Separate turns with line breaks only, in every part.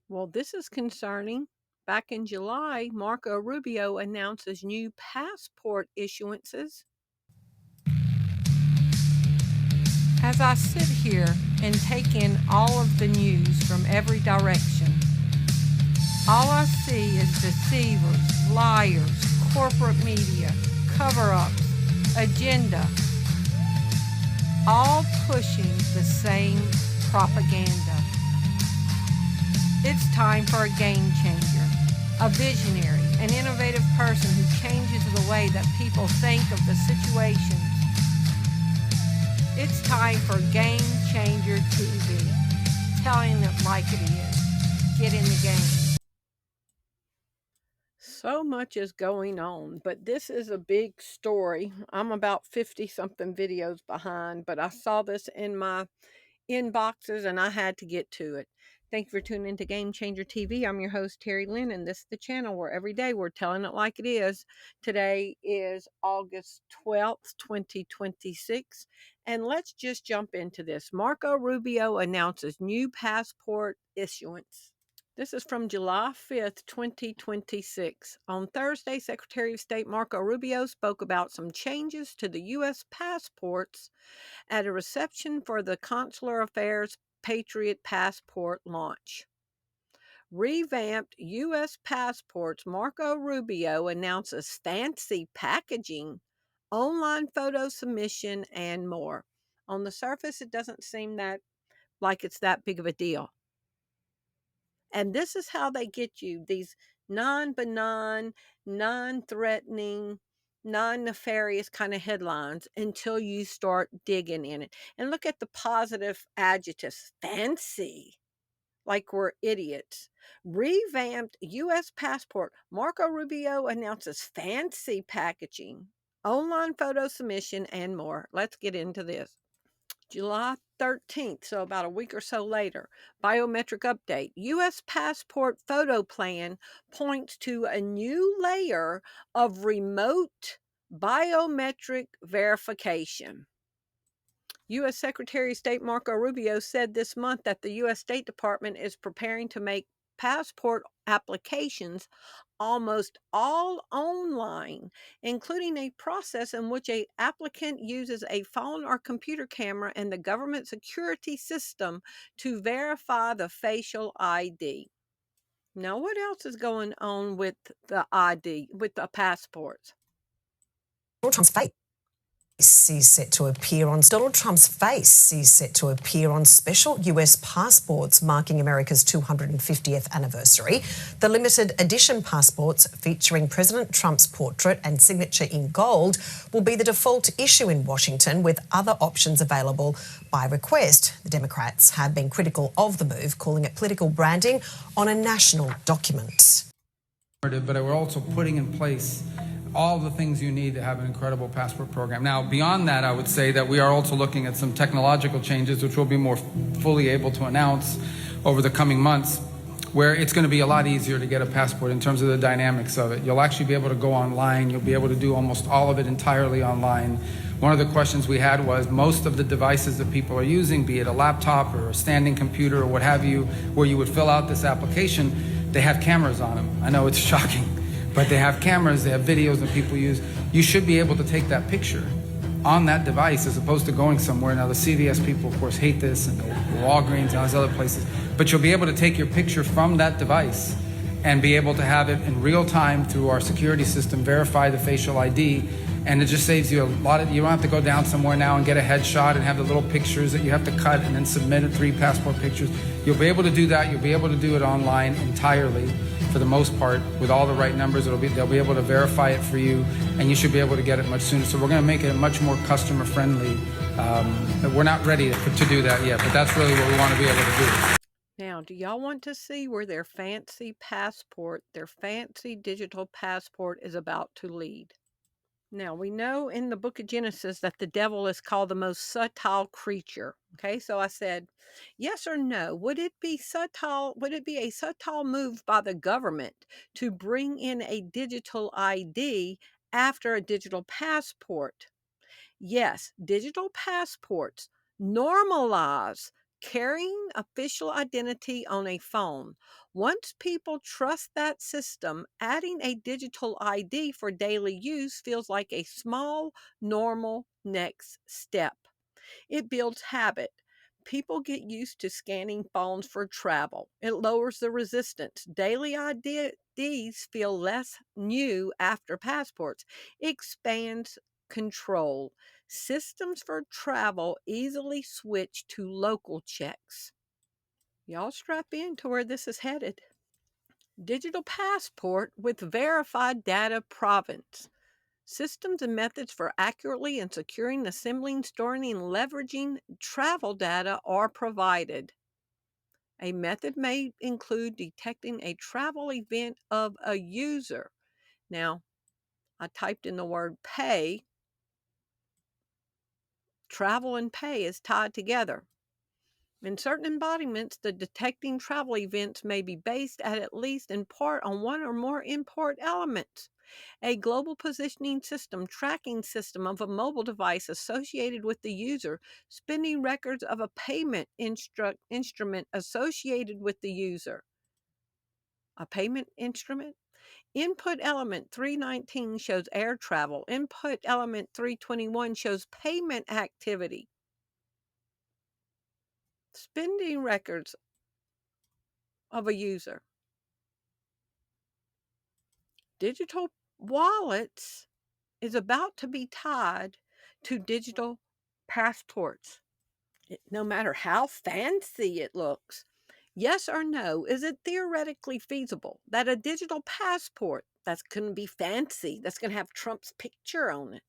Well, this is concerning. Back in July, Marco Rubio announces new passport issuances. As I sit here and take in all of the news from every direction, all I see is deceivers, liars, corporate media, cover-ups, agenda, all pushing the same propaganda. It's time for a game changer, a visionary, an innovative person who changes the way that people think of the situations. It's time for Game Changer TV, telling it like it is. Get in the game. So much is going on, but this is a big story. I'm about 50 something videos behind, but I saw this in my inboxes and I had to get to it. Thank you for tuning into Game Changer TV. I'm your host, Terri Lynn, and this is the channel where every day we're telling it like it is. Today is August 12th, 2026, and let's just jump into this. Marco Rubio announces new passport issuance. This is from July 5th, 2026. On Thursday, Secretary of State Marco Rubio spoke about some changes to the U.S. passports at a reception for the Consular Affairs Patriot Passport launch. Revamped U.S. passports, Marco Rubio announces fancy packaging, online photo submission, and more. On the surface, it doesn't seem that like it's that big of a deal. And this is how they get you these non-benign, non-threatening, non-nefarious kind of headlines until you start digging in it. And look at the positive adjectives. Fancy. Like we're idiots. Revamped U.S. passport. Marco Rubio announces fancy packaging, online photo submission, and more. Let's get into this. July 13th, so about a week or so later, biometric update. U.S. passport photo plan points to a new layer of remote biometric verification. U.S. Secretary of State Marco Rubio said this month that the U.S. State Department is preparing to make passport applications almost all online, including a process in which an applicant uses a phone or computer camera and the government security system to verify the facial ID. Now, what else is going on with the ID, with the passports?
Donald Trump's face is set to appear on special US passports marking America's 250th anniversary. The limited edition passports featuring President Trump's portrait and signature in gold will be the default issue in Washington, with other options available by request. The Democrats have been critical of the move, calling it political branding on a national document.
But we're also putting in place all the things you need to have an incredible passport program. Now, beyond that, I would say that we are also looking at some technological changes, which we'll be more fully able to announce over the coming months, where it's going to be a lot easier to get a passport in terms of the dynamics of it. You'll actually be able to go online. You'll be able to do almost all of it entirely online. One of the questions we had was most of the devices that people are using, be it a laptop or a standing computer or what have you, where you would fill out this application, they have cameras on them. I know it's shocking, but they have cameras, they have videos that people use. You should be able to take that picture on that device as opposed to going somewhere. Now, the CVS people, of course, hate this, and the Walgreens and all these other places, but you'll be able to take your picture from that device and be able to have it in real time through our security system, verify the facial ID, and it just saves you a lot of, you don't have to go down somewhere now and get a headshot and have the little pictures that you have to cut and then submit 3 passport pictures. You'll be able to do that. You'll be able to do it online entirely for the most part with all the right numbers. They'll be able to verify it for you, and you should be able to get it much sooner. So we're going to make it much more customer friendly. We're not ready to do that yet, but that's really what we want to be able to do.
Now, do y'all want to see where their fancy passport, their fancy digital passport is about to lead? Now, we know in the book of Genesis that the devil is called the most subtle creature. Okay, so I said, yes or no? Would it be subtle? Would it be a subtle move by the government to bring in a digital ID after a digital passport? Yes, digital passports normalize carrying official identity on a phone. Once people trust that system, adding a digital ID for daily use feels like a small, normal next step. It builds habit. People get used to scanning phones for travel. It lowers the resistance. Daily IDs feel less new after passports. Expands control. Systems for travel easily switch to local checks. Y'all strap in to where this is headed. Digital passport with verified data provenance. Systems and methods for accurately and securing assembling, storing, and leveraging travel data are provided. A method may include detecting a travel event of a user. Now, I typed in the word pay. Travel and pay is tied together. In certain embodiments, the detecting travel events may be based at least in part on one or more import elements. A global positioning system, tracking system of a mobile device associated with the user, spending records of a payment instrument associated with the user. A payment instrument? Input element 319 shows air travel. Input element 321 shows payment activity. Spending records of a user. Digital wallets is about to be tied to digital passports. No matter how fancy it looks. Yes or no, is it theoretically feasible that a digital passport that's going to be fancy, that's going to have Trump's picture on it?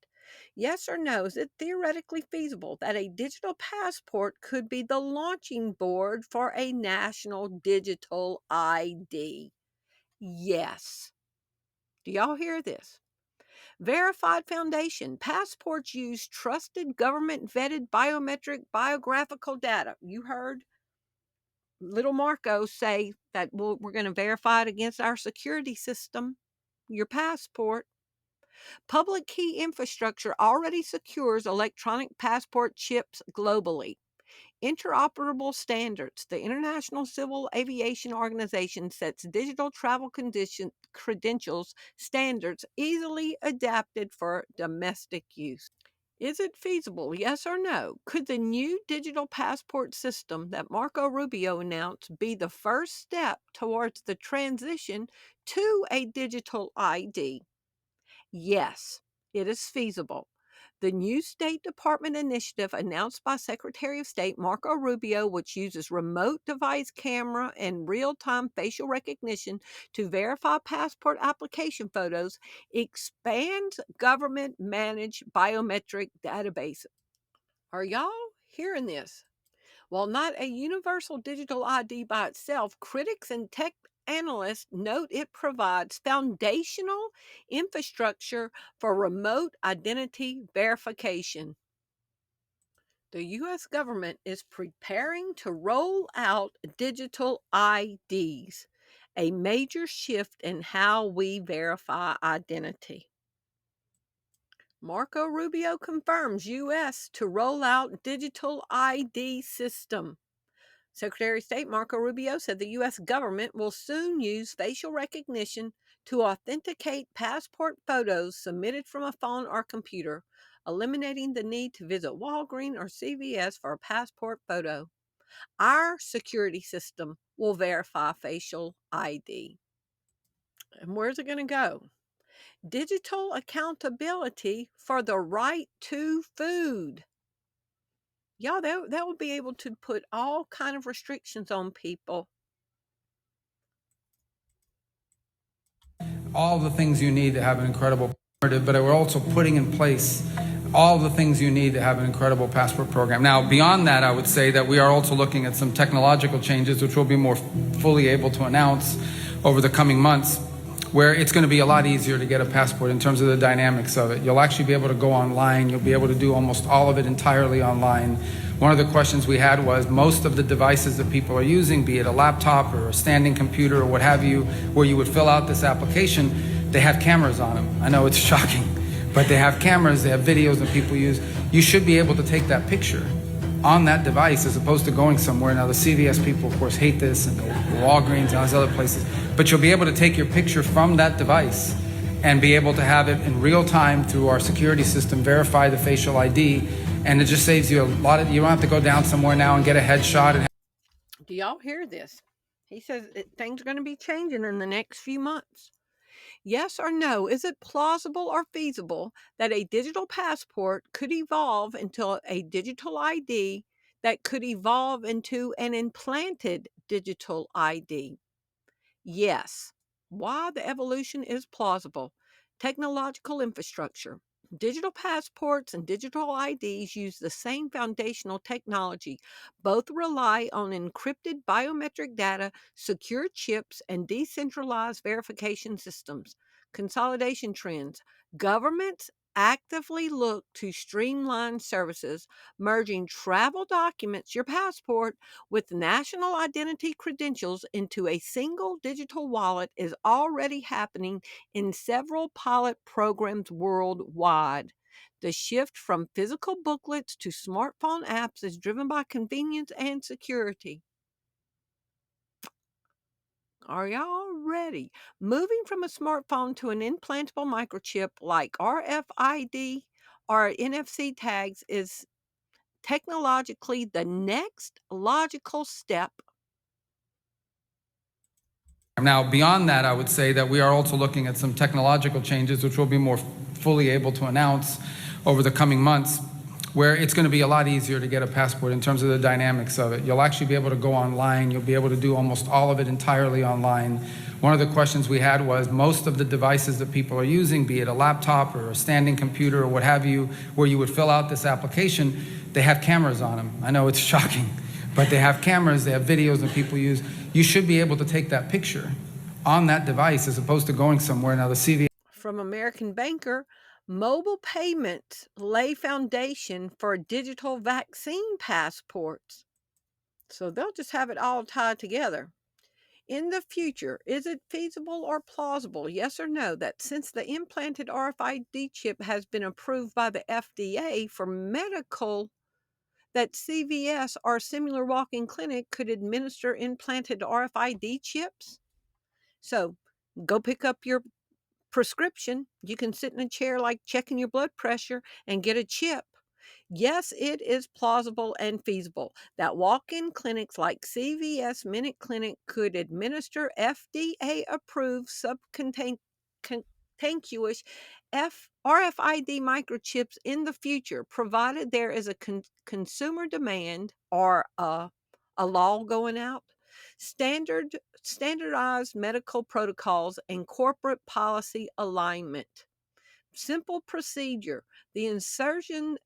Yes or no, is it theoretically feasible that a digital passport could be the launching board for a national digital ID? Yes. Do y'all hear this? Verified foundation. Passports use trusted government vetted biometric biographical data. You heard little Marco say that we're going to verify it against our security system, your passport. Public key infrastructure already secures electronic passport chips globally. Interoperable standards. The International Civil Aviation Organization sets digital travel credentials standards easily adapted for domestic use. Is it feasible, yes or no? Could the new digital passport system that Marco Rubio announced be the first step towards the transition to a digital ID? Yes, it is feasible. The new State Department initiative announced by Secretary of State Marco Rubio, which uses remote device camera and real-time facial recognition to verify passport application photos, expands government-managed biometric databases. Are y'all hearing this? While not a universal digital ID by itself, critics and tech analysts note it provides foundational infrastructure for remote identity verification. The U.S. government is preparing to roll out digital IDs, a major shift in how we verify identity. Marco Rubio confirms U.S. to roll out digital ID system. Secretary of State Marco Rubio said the U.S. government will soon use facial recognition to authenticate passport photos submitted from a phone or computer, eliminating the need to visit Walgreens or CVS for a passport photo. Our security system will verify facial ID. And where's it going to go? Digital accountability for the right to food. Y'all, that will be able to put all kind of restrictions on people.
All the things you need to have an incredible but we're also putting in place all the things you need to have an incredible passport program. Now, beyond that, I would say that we are also looking at some technological changes, which we'll be more fully able to announce over the coming months, where it's going to be a lot easier to get a passport in terms of the dynamics of it. You'll actually be able to go online. You'll be able to do almost all of it entirely online. One of the questions we had was most of the devices that people are using, be it a laptop or a standing computer or what have you, where you would fill out this application, they have cameras on them. I know it's shocking, but they have cameras, they have videos that people use. You should be able to take that picture on that device as opposed to going somewhere. Now, the CVS people, of course, hate this, and the Walgreens and all these other places, but you'll be able to take your picture from that device and be able to have it in real time through our security system, verify the facial ID, and it just saves you a lot of, you don't have to go down somewhere now and get a headshot. And
Do y'all hear this? He says things are going to be changing in the next few months. Yes or no, is it plausible or feasible that a digital passport could evolve into a digital ID that could evolve into an implanted digital ID? Yes. Why the evolution is plausible. Technological infrastructure. Digital passports and digital IDs use the same foundational technology. Both rely on encrypted biometric data, secure chips, and decentralized verification systems. Consolidation trends. Governments actively look to streamline services, merging travel documents, your passport, with national identity credentials into a single digital wallet is already happening in several pilot programs worldwide. The shift from physical booklets to smartphone apps is driven by convenience and security. Are y'all ready? Moving from a smartphone to an implantable microchip like RFID or NFC tags is technologically the next logical step.
now, beyond that, I would say that we are also looking at some technological changes, which we'll be more fully able to announce over the coming months, where it's going to be a lot easier to get a passport in terms of the dynamics of it. You'll actually be able to go online. You'll be able to do almost all of it entirely online. One of the questions we had was most of the devices that people are using, be it a laptop or a standing computer or what have you, where you would fill out this application, they have cameras on them. I know it's shocking, but they have cameras, they have videos that people use. You should be able to take that picture on that device as opposed to going somewhere. Now, the CV
From American Banker, mobile payments lay foundation for digital vaccine passports. So they'll just have it all tied together. In the future, is it feasible or plausible, yes or no, that since the implanted RFID chip has been approved by the FDA for medical, that CVS or similar walk-in clinic could administer implanted RFID chips? So go pick up your prescription. You can sit in a chair like checking your blood pressure and get a chip. Yes, it is plausible and feasible that walk in clinics like CVS Minute Clinic could administer FDA approved subcutaneous RFID microchips in the future, provided there is a consumer demand or a law going out. Standardized medical protocols and corporate policy alignment. Simple procedure. The insertion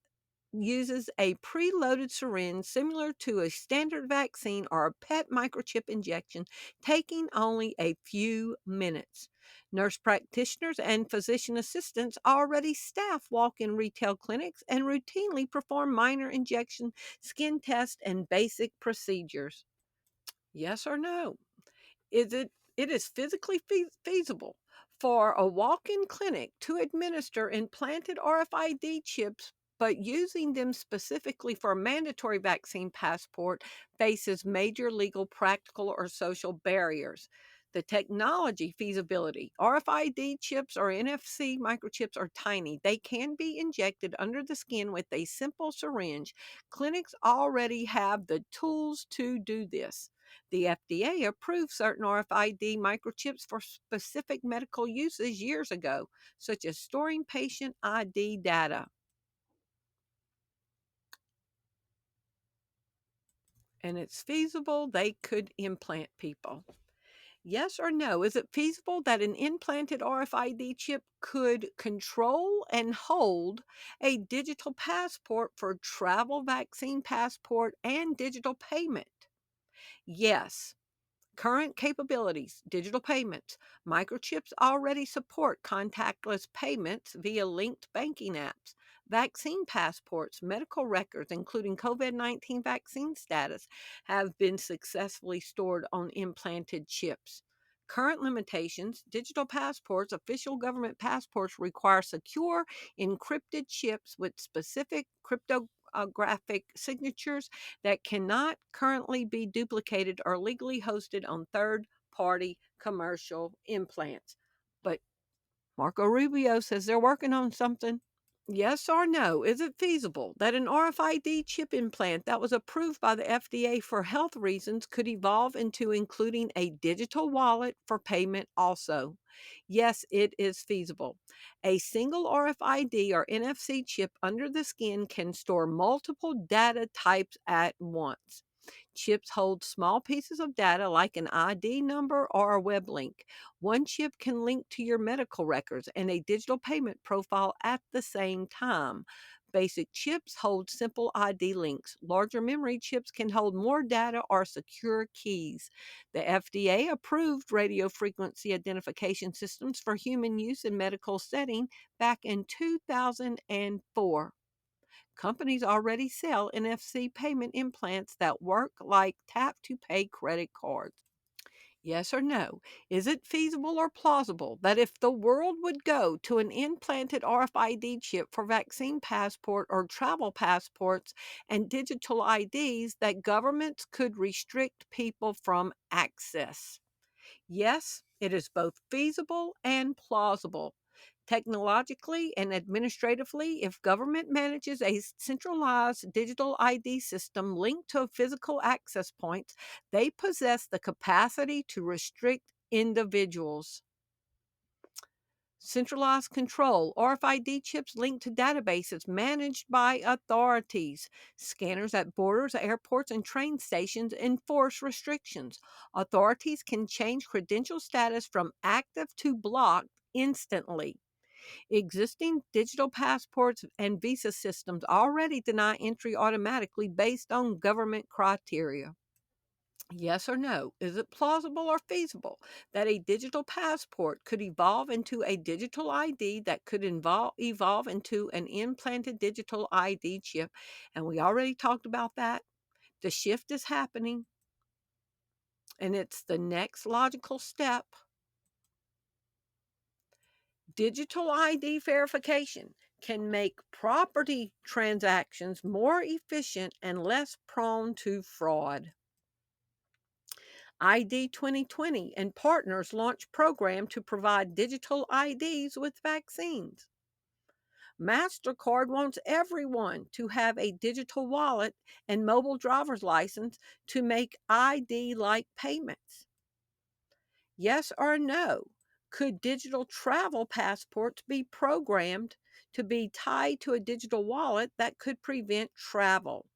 uses a preloaded syringe similar to a standard vaccine or a pet microchip injection, taking only a few minutes. Nurse practitioners and physician assistants already staff walk in retail clinics and routinely perform minor injection, skin tests, and basic procedures. Yes or no? It is physically feasible for a walk-in clinic to administer implanted RFID chips, but using them specifically for a mandatory vaccine passport faces major legal, practical, or social barriers. The technology feasibility. RFID chips or NFC microchips are tiny. They can be injected under the skin with a simple syringe. Clinics already have the tools to do this. The FDA approved certain RFID microchips for specific medical uses years ago, such as storing patient ID data. And it's feasible they could implant people. Yes or no? Is it feasible that an implanted RFID chip could control and hold a digital passport for travel, vaccine passport, and digital payment? Yes. Current capabilities, digital payments. Microchips already support contactless payments via linked banking apps. Vaccine passports, medical records, including COVID-19 vaccine status, have been successfully stored on implanted chips. Current limitations, digital passports, official government passports require secure, encrypted chips with specific cryptographic signatures that cannot currently be duplicated or legally hosted on third-party commercial implants. But Marco Rubio says they're working on something. Yes or no? Is it feasible that an RFID chip implant that was approved by the FDA for health reasons could evolve into including a digital wallet for payment also? Yes, it is feasible. A single RFID or NFC chip under the skin can store multiple data types at once. Chips hold small pieces of data like an ID number or a web link. One chip can link to your medical records and a digital payment profile at the same time. Basic chips hold simple ID links. Larger memory chips can hold more data or secure keys. The FDA approved radio frequency identification systems for human use in medical setting back in 2004. Companies already sell NFC payment implants that work like tap to pay credit cards. Yes or no? Is it feasible or plausible that if the world would go to an implanted RFID chip for vaccine passport or travel passports and digital IDs, that governments could restrict people from access? Yes, it is both feasible and plausible. Technologically and administratively, if government manages a centralized digital ID system linked to a physical access point, they possess the capacity to restrict individuals. Centralized control. RFID chips linked to databases managed by authorities. Scanners at borders, airports, and train stations enforce restrictions. Authorities can change credential status from active to blocked instantly. Existing digital passports and visa systems already deny entry automatically based on government criteria. Yes or no? Is it plausible or feasible that a digital passport could evolve into a digital ID that could evolve into an implanted digital ID chip? And we already talked about that. The shift is happening, and it's the next logical step. Digital ID verification can make property transactions more efficient and less prone to fraud. ID 2020 and partners launch program to provide digital IDs with vaccines. MasterCard wants everyone to have a digital wallet and mobile driver's license to make ID like payments. Yes or no? Could digital travel passports be programmed to be tied to a digital wallet that could prevent travel?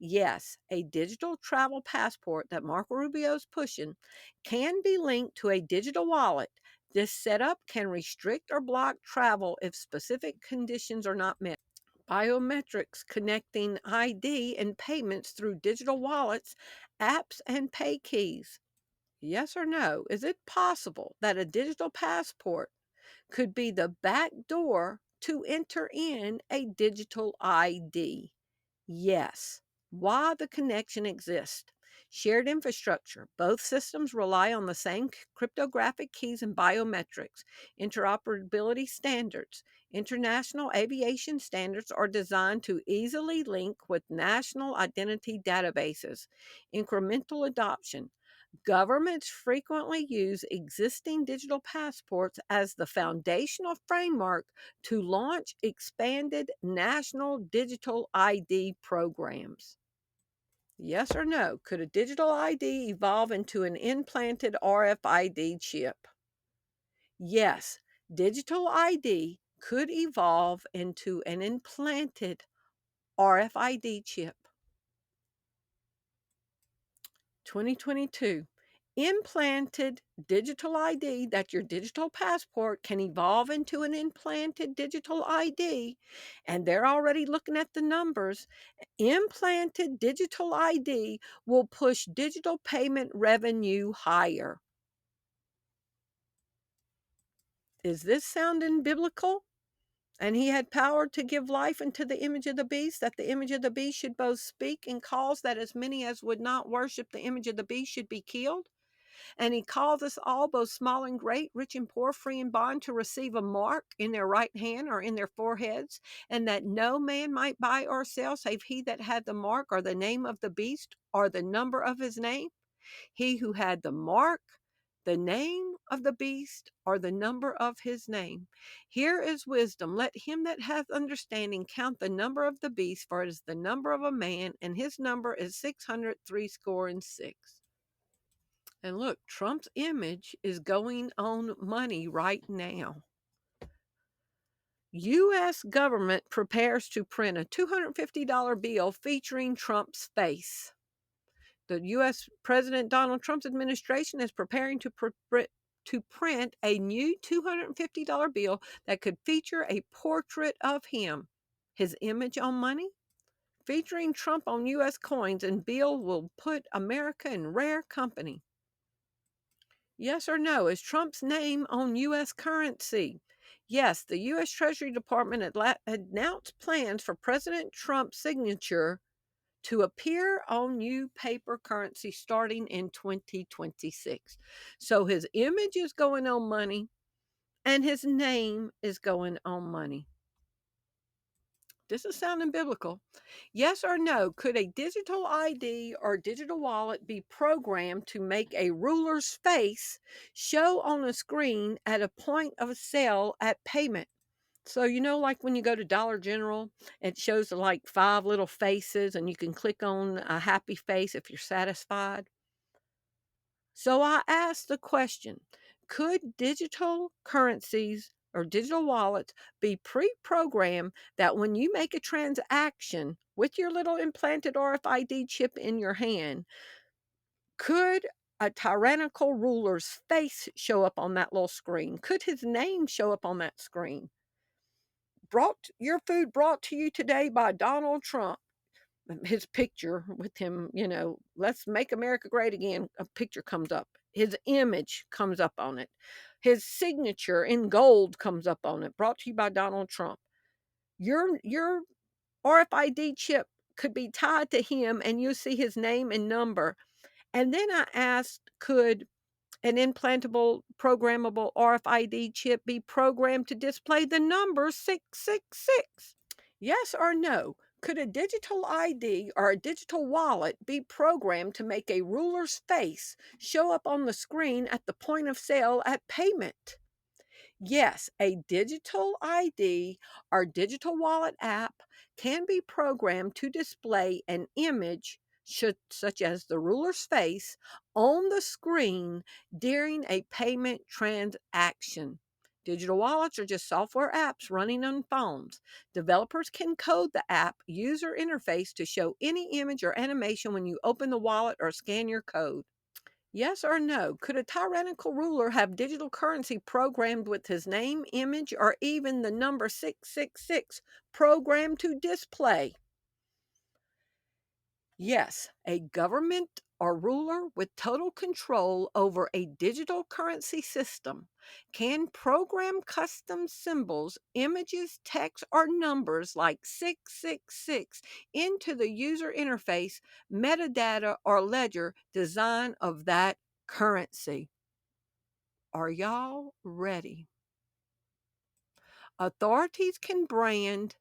Yes, a digital travel passport that Marco Rubio is pushing can be linked to a digital wallet. This setup can restrict or block travel if specific conditions are not met. Biometrics connecting ID and payments through digital wallets, apps, and pay keys. Yes or no? Is it possible that a digital passport could be the back door to enter in a digital ID? Yes. Why the connection exists. Shared infrastructure. Both systems rely on the same cryptographic keys and biometrics. Interoperability standards. International aviation standards are designed to easily link with national identity databases. Incremental adoption. Governments frequently use existing digital passports as the foundational framework to launch expanded national digital ID programs. Yes or no? Could a digital ID evolve into an implanted RFID chip? Yes, digital ID could evolve into an implanted RFID chip. 2022. Implanted digital ID, that your digital passport can evolve into an implanted digital ID, and they're already looking at the numbers. Implanted digital ID will push digital payment revenue higher. Is this sounding biblical? And he had power to give life unto the image of the beast, that the image of the beast should both speak and cause that as many as would not worship the image of the beast should be killed. And he calls us all, both small and great, rich and poor, free and bond, to receive a mark in their right hand or in their foreheads, and that no man might buy or sell save he that had the mark or the name of the beast or the number of his name. He who had the mark, the name of the beast, or the number of his name. Here is wisdom. Let him that hath understanding count the number of the beast, for it is the number of a man, and his number is 666. And look, Trump's image is going on money right now. U.S. government prepares to print a $250 bill featuring Trump's face. The U.S. President Donald Trump's administration is preparing to print a new $250 bill that could feature a portrait of him, his image on money. Featuring Trump on U.S. coins and bill will put America in rare company. Yes or no? Is Trump's name on U.S. currency? Yes, the U.S. Treasury Department announced plans for President Trump's signature to appear on new paper currency starting in 2026. So his image is going on money and his name is going on money. This is sounding biblical. Yes or no? Could a digital ID or digital wallet be programmed to make a ruler's face show on a screen at a point of sale at payment? So, like when you go to Dollar General, it shows like 5 little faces, and you can click on a happy face if you're satisfied. So I asked the question, could digital currencies or digital wallets be pre-programmed that when you make a transaction with your little implanted RFID chip in your hand, could a tyrannical ruler's face show up on that little screen? Could his name show up on that screen? Your food brought to you today by Donald Trump. His picture with him, let's make America great again. A picture comes up. His image comes up on it. His signature in gold comes up on it. Brought to you by Donald Trump. Your RFID chip could be tied to him, and you see his name and number. And then I asked, could an implantable, programmable RFID chip be programmed to display the number 666? Yes or no? Could a digital ID or a digital wallet be programmed to make a ruler's face show up on the screen at the point of sale at payment? Yes, a digital ID or digital wallet app can be programmed to display an image such as the ruler's face on the screen during a payment transaction. Digital wallets are just software apps running on phones. Developers can code the app user interface to show any image or animation when you open the wallet or scan your code. Yes or no? Could a tyrannical ruler have digital currency programmed with his name, image, or even the number 666 programmed to display? Yes, a government or ruler with total control over a digital currency system can program custom symbols, images, text, or numbers like 666 into the user interface, metadata, or ledger design of that currency. Are y'all ready? Authorities can brand,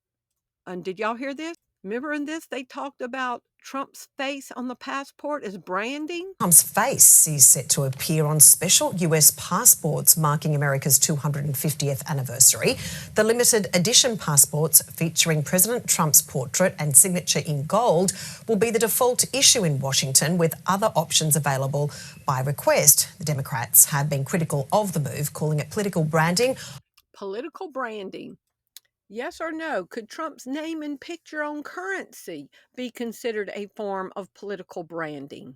and did y'all hear this? Remember in this, they talked about Trump's face on the passport as branding?
Trump's face is set to appear on special US passports marking America's 250th anniversary. The limited edition passports featuring President Trump's portrait and signature in gold will be the default issue in Washington, with other options available by request. The Democrats have been critical of the move, calling it political branding.
Political branding. Yes or no? Could Trump's name and picture on currency be considered a form of political branding?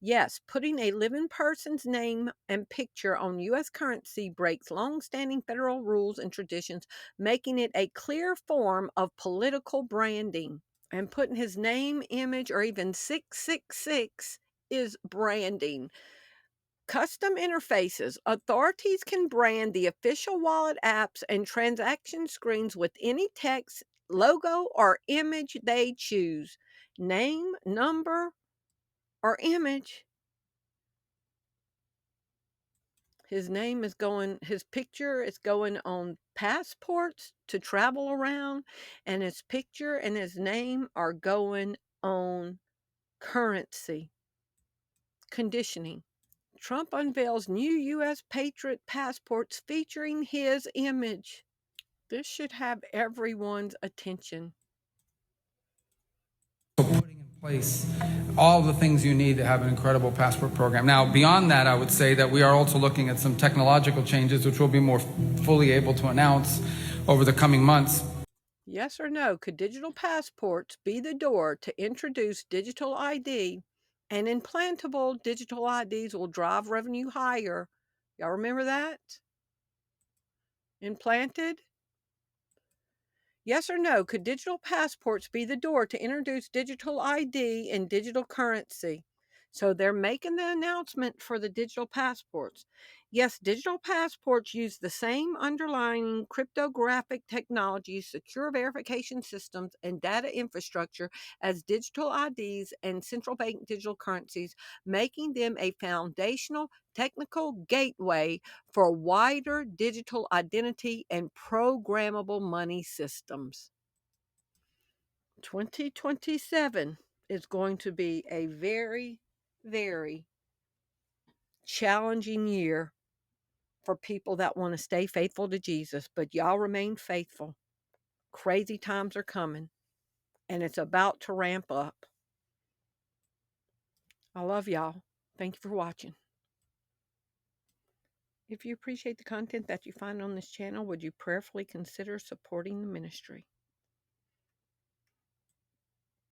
Yes, putting a living person's name and picture on U.S. currency breaks long-standing federal rules and traditions, making it a clear form of political branding. And putting his name, image, or even 666 is branding. Custom interfaces. Authorities can brand the official wallet apps and transaction screens with any text, logo, or image they choose. Name, number, or image His name is going, his picture is going on passports to travel around, and his picture and his name are going on currency conditioning. Trump unveils new U.S. Patriot passports featuring his image. This should have everyone's attention.
Putting in place all the things you need to have an incredible passport program. Now, beyond that, I would say that we are also looking at some technological changes, which we'll be more fully able to announce over the coming months.
Yes or no, could digital passports be the door to introduce digital ID, and implantable digital IDs will drive revenue higher? Y'all remember that? Implanted? Yes or no, could digital passports be the door to introduce digital ID and digital currency? So they're making the announcement for the digital passports. Yes, digital passports use the same underlying cryptographic technologies, secure verification systems, and data infrastructure as digital IDs and central bank digital currencies, making them a foundational technical gateway for wider digital identity and programmable money systems. 2027 is going to be a very, very challenging year for people that want to stay faithful to Jesus, but y'all remain faithful. Crazy times are coming, and it's about to ramp up. I love y'all. Thank you for watching. If you appreciate the content that you find on this channel, would you prayerfully consider supporting the ministry?